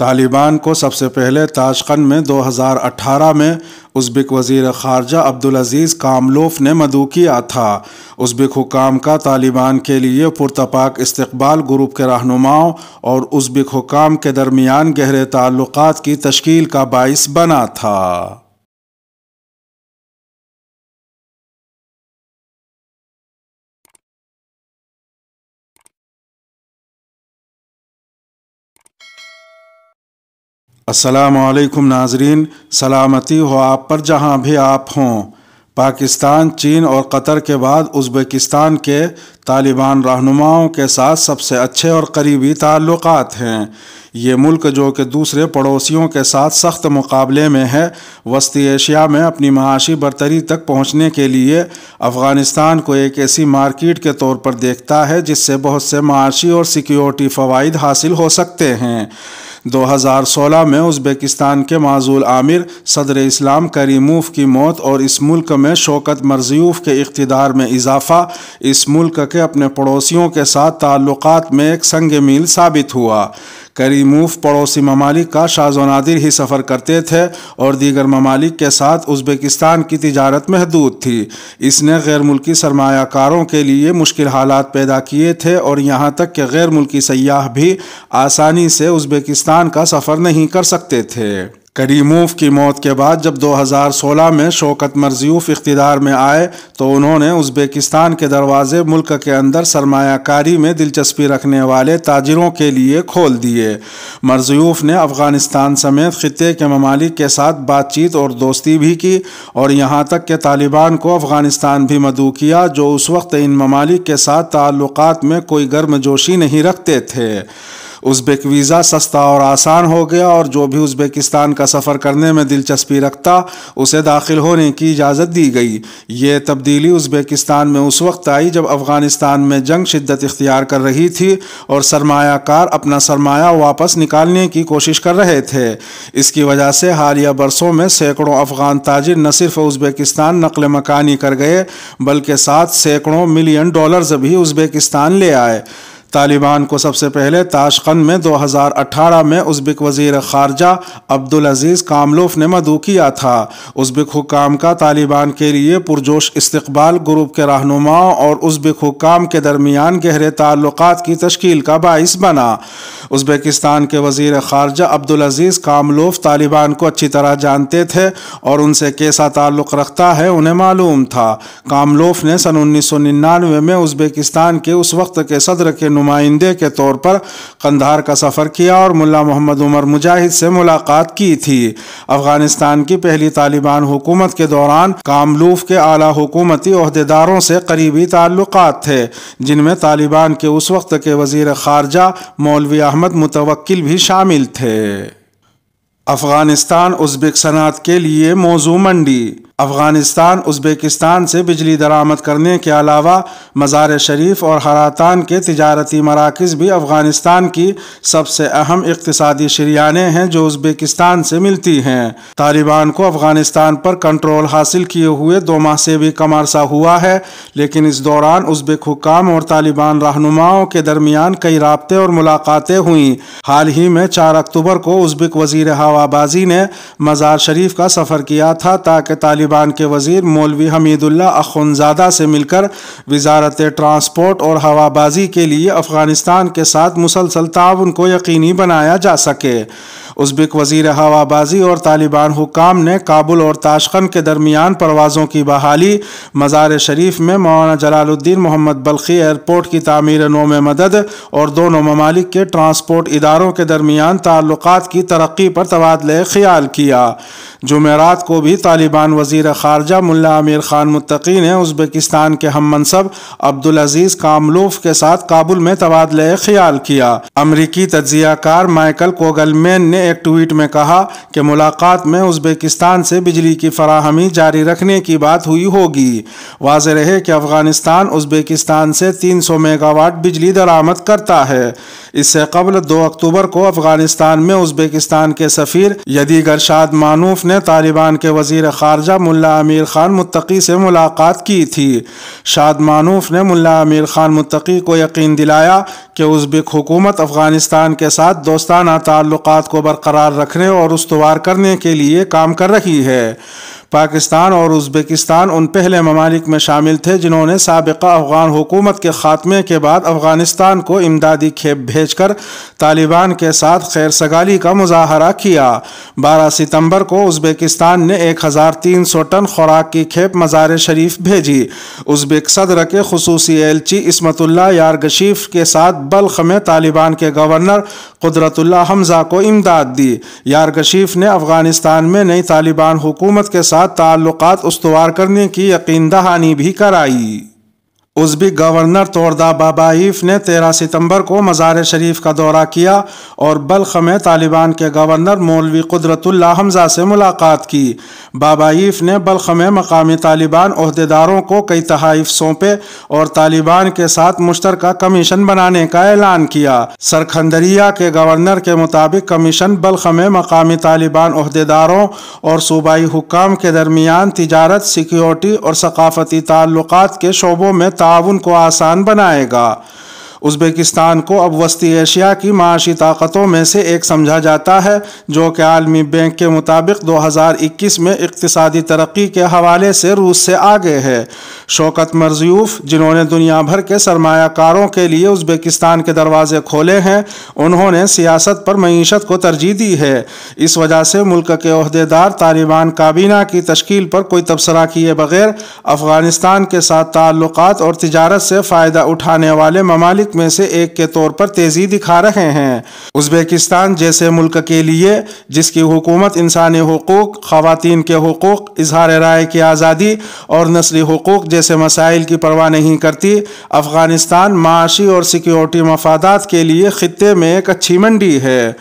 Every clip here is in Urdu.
طالبان کو سب سے پہلے تاشقند میں 2018 میں ازبک وزیر خارجہ عبدالعزیز کاملوف نے مدعو کیا تھا۔ ازبک حکام کا طالبان کے لیے پرتپاک استقبال گروپ کے رہنماؤں اور ازبک حکام کے درمیان گہرے تعلقات کی تشکیل کا باعث بنا تھا۔ السلام علیکم ناظرین، سلامتی ہو آپ پر جہاں بھی آپ ہوں۔ پاکستان، چین اور قطر کے بعد ازبکستان کے طالبان رہنماؤں کے ساتھ سب سے اچھے اور قریبی تعلقات ہیں۔ یہ ملک جو کہ دوسرے پڑوسیوں کے ساتھ سخت مقابلے میں ہے، وسطی ایشیا میں اپنی معاشی برتری تک پہنچنے کے لیے افغانستان کو ایک ایسی مارکیٹ کے طور پر دیکھتا ہے جس سے بہت سے معاشی اور سیکیورٹی فوائد حاصل ہو سکتے ہیں۔ 2016 میں ازبکستان کے معزول آمر صدر اسلام کریموف کی موت اور اس ملک میں شوکت مرزیوف کے اقتدار میں اضافہ اس ملک کے اپنے پڑوسیوں کے ساتھ تعلقات میں ایک سنگ میل ثابت ہوا۔ کریموف پڑوسی ممالک کا شاذ و نادر ہی سفر کرتے تھے اور دیگر ممالک کے ساتھ ازبکستان کی تجارت محدود تھی۔ اس نے غیر ملکی سرمایہ کاروں کے لیے مشکل حالات پیدا کیے تھے اور یہاں تک کہ غیر ملکی سیاح بھی آسانی سے ازبکستان کا سفر نہیں کر سکتے تھے۔ کریموف کی موت کے بعد جب 2016 میں شوکت مرزیوف اقتدار میں آئے تو انہوں نے ازبکستان کے دروازے ملک کے اندر سرمایہ کاری میں دلچسپی رکھنے والے تاجروں کے لیے کھول دیے۔ مرزیوف نے افغانستان سمیت خطے کے ممالک کے ساتھ بات چیت اور دوستی بھی کی اور یہاں تک کہ طالبان کو افغانستان بھی مدعو کیا، جو اس وقت ان ممالک کے ساتھ تعلقات میں کوئی گرم جوشی نہیں رکھتے تھے۔ ازبک ویزا سستا اور آسان ہو گیا اور جو بھی ازبکستان کا سفر کرنے میں دلچسپی رکھتا اسے داخل ہونے کی اجازت دی گئی۔ یہ تبدیلی ازبکستان میں اس وقت آئی جب افغانستان میں جنگ شدت اختیار کر رہی تھی اور سرمایہ کار اپنا سرمایہ واپس نکالنے کی کوشش کر رہے تھے۔ اس کی وجہ سے حالیہ برسوں میں سینکڑوں افغان تاجر نہ صرف ازبکستان نقل مکانی کر گئے بلکہ ساتھ سینکڑوں ملین ڈالرز بھی ازبکستان لے آئے۔ طالبان کو سب سے پہلے تاشقند میں 2018 میں ازبک وزیر خارجہ عبدالعزیز کاملوف نے مدعو کیا تھا۔ ازبک حکام کا طالبان کے لیے پرجوش استقبال گروپ کے رہنماؤں اور ازبک حکام کے درمیان گہرے تعلقات کی تشکیل کا باعث بنا۔ ازبکستان کے وزیر خارجہ عبدالعزیز کاملوف طالبان کو اچھی طرح جانتے تھے اور ان سے کیسا تعلق رکھتا ہے انہیں معلوم تھا۔ کاملوف نے سن 1999 میں ازبکستان کے اس وقت کے صدر کے نمائندے کے طور پر قندھار کا سفر کیا اور ملا محمد عمر مجاہد سے ملاقات کی تھی۔ افغانستان کی پہلی طالبان حکومت کے دوران کاملوف کے اعلیٰ حکومتی عہدیداروں سے قریبی تعلقات تھے، جن میں طالبان کے اس وقت کے وزیر خارجہ مولوی احمد متوکل بھی شامل تھے۔ افغانستان ازبک صنعت کے لیے موزوں منڈی۔ افغانستان ازبکستان سے بجلی درآمد کرنے کے علاوہ مزار شریف اور ہراتان کے تجارتی مراکز بھی افغانستان کی سب سے اہم اقتصادی شریانیں ہیں جو ازبکستان سے ملتی ہیں۔ طالبان کو افغانستان پر کنٹرول حاصل کیے ہوئے 2 ماہ سے بھی کم عرصہ ہوا ہے، لیکن اس دوران ازبک حکام اور طالبان رہنماؤں کے درمیان کئی رابطے اور ملاقاتیں ہوئیں۔ حال ہی میں 4 اکتوبر کو ازبک وزیر ہوابازی نے مزار شریف کا سفر کیا تھا تاکہ طالبان کے وزیر مولوی حمید اللہ اخونزادہ سے مل کر وزارت ٹرانسپورٹ اور ہوابازی کے لیے افغانستان کے ساتھ مسلسل تعاون کو یقینی بنایا جا سکے۔ ازبک وزیر ہوابازی اور طالبان حکام نے کابل اور تاشقند کے درمیان پروازوں کی بحالی، مزار شریف میں مولانا جلال الدین محمد بلخی ایئرپورٹ کی تعمیر نو میں مدد اور دونوں ممالک کے ٹرانسپورٹ اداروں کے درمیان تعلقات کی ترقی پر تبادلہ خیال کیا۔ جمعرات کو بھی طالبان وزیر خارجہ ملا امیر خان متقی نے ازبکستان کے ہم منصب عبدالعزیز کاملوف کے ساتھ کابل میں تبادلہ خیال کیا۔ امریکی تجزیہ کار مائیکل کوگل مین نے ایک ٹویٹ میں کہا کہ ملاقات میں ازبکستان سے بجلی کی فراہمی جاری رکھنے کی بات ہوئی ہوگی۔ واضح رہے کہ افغانستان ازبکستان سے 300 میگا واٹ بجلی درآمد کرتا ہے۔ اس سے قبل 2 اکتوبر کو افغانستان میں ازبکستان کے سفیر یدیگر شاد مانوف نے طالبان کے وزیر خارجہ ملا امیر خان متقی سے ملاقات کی تھی۔ شاد مانوف نے ملا امیر خان متقی کو یقین دلایا کہ ازبک حکومت افغانستان کے ساتھ دوستانہ تعلقات کو برقرار رکھنے اور استوار کرنے کے لیے کام کر رہی ہے۔ پاکستان اور ازبکستان ان پہلے ممالک میں شامل تھے جنہوں نے سابقہ افغان حکومت کے خاتمے کے بعد افغانستان کو امدادی کھیپ بھیج کر طالبان کے ساتھ خیر سگالی کا مظاہرہ کیا۔ 12 ستمبر کو ازبکستان نے 1300 ٹن خوراک کی کھیپ مزار شریف بھیجی۔ ازبک صدر کے خصوصی ایلچی عصمت اللہ یارگشیف کے ساتھ بلخ میں طالبان کے گورنر قدرت اللہ حمزہ کو امداد دی۔ یارگشیف نے افغانستان میں نئی طالبان حکومت کے ساتھ تعلقات استوار کرنے کی یقین دہانی بھی کرائی۔ ازبک گورنر توردہ بابائیف نے 13 ستمبر کو مزار شریف کا دورہ کیا اور بلخ میں طالبان کے گورنر مولوی قدرت اللہ حمزہ سے ملاقات کی۔ بابائیف نے بلخ میں مقامی طالبان عہدیداروں کو کئی تحائف سونپے اور طالبان کے ساتھ مشترکہ کمیشن بنانے کا اعلان کیا۔ سرکھندریہ کے گورنر کے مطابق کمیشن بلخ میں مقامی طالبان عہدیداروں اور صوبائی حکام کے درمیان تجارت، سیکیورٹی اور ثقافتی تعلقات کے شعبوں میں تعاون کو آسان بنائے گا۔ ازبکستان کو اب وسطی ایشیا کی معاشی طاقتوں میں سے ایک سمجھا جاتا ہے، جو کہ عالمی بینک کے مطابق 2021 میں اقتصادی ترقی کے حوالے سے روس سے آگے ہے۔ شوکت مرزیوف، جنہوں نے دنیا بھر کے سرمایہ کاروں کے لیے ازبکستان کے دروازے کھولے ہیں، انہوں نے سیاست پر معیشت کو ترجیح دی ہے۔ اس وجہ سے ملک کے عہدیدار طالبان کابینہ کی تشکیل پر کوئی تبصرہ کیے بغیر افغانستان کے ساتھ تعلقات اور تجارت سے فائدہ اٹھانے والے ممالک میں سے ایک کے طور پر تیزی دکھا رہے ہیں۔ ازبکستان جیسے ملک کے لیے، جس کی حکومت انسانی حقوق، خواتین کے حقوق، اظہار رائے کی آزادی اور نسلی حقوق جیسے مسائل کی پرواہ نہیں کرتی، افغانستان معاشی اور سیکیورٹی مفادات کے لیے خطے میں ایک اچھی منڈی ہے۔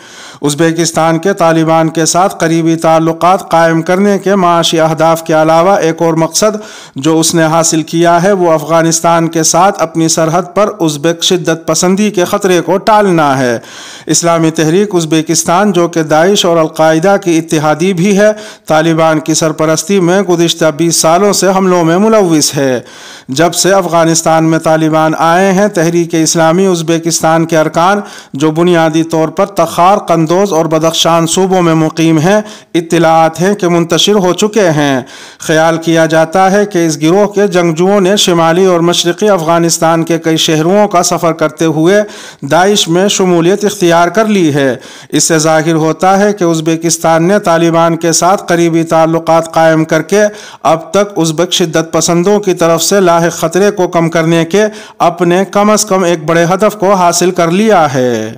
ازبکستان کے طالبان کے ساتھ قریبی تعلقات قائم کرنے کے معاشی اہداف کے علاوہ ایک اور مقصد جو اس نے حاصل کیا ہے وہ افغانستان کے ساتھ اپنی سرحد پر ازبک شدت پسندی کے خطرے کو ٹالنا ہے۔ اسلامی تحریک ازبکستان، جو کہ داعش اور القاعدہ کی اتحادی بھی ہے، طالبان کی سرپرستی میں گزشتہ 20 سالوں سے حملوں میں ملوث ہے۔ جب سے افغانستان میں طالبان آئے ہیں، تحریک اسلامی ازبکستان کے ارکان، جو بنیادی طور پر تخار، قندوز اور بدخشان صوبوں میں مقیم ہیں، اطلاعات ہیں کہ منتشر ہو چکے ہیں۔ خیال کیا جاتا ہے کہ اس گروہ کے جنگجوؤں نے شمالی اور مشرقی افغانستان کے کئی شہروں کا سفر کرتے ہوئے داعش میں شمولیت اختیار کر لی ہے۔ اس سے ظاہر ہوتا ہے کہ ازبکستان نے طالبان کے ساتھ قریبی تعلقات قائم کر کے اب تک ازبک شدت پسندوں کی طرف سے لاحق خطرے کو کم کرنے کے اپنے کم از کم ایک بڑے ہدف کو حاصل کر لیا ہے۔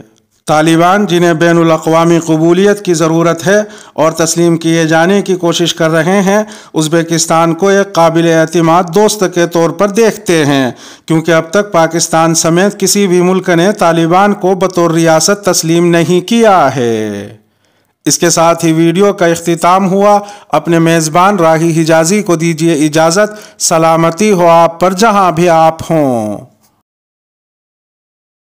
طالبان، جنہیں بین الاقوامی قبولیت کی ضرورت ہے اور تسلیم کیے جانے کی کوشش کر رہے ہیں، ازبکستان کو ایک قابل اعتماد دوست کے طور پر دیکھتے ہیں، کیونکہ اب تک پاکستان سمیت کسی بھی ملک نے طالبان کو بطور ریاست تسلیم نہیں کیا ہے۔ اس کے ساتھ ہی ویڈیو کا اختتام ہوا۔ اپنے میزبان راہی حجازی کو دیجیے اجازت۔ سلامتی ہو آپ پر جہاں بھی آپ ہوں۔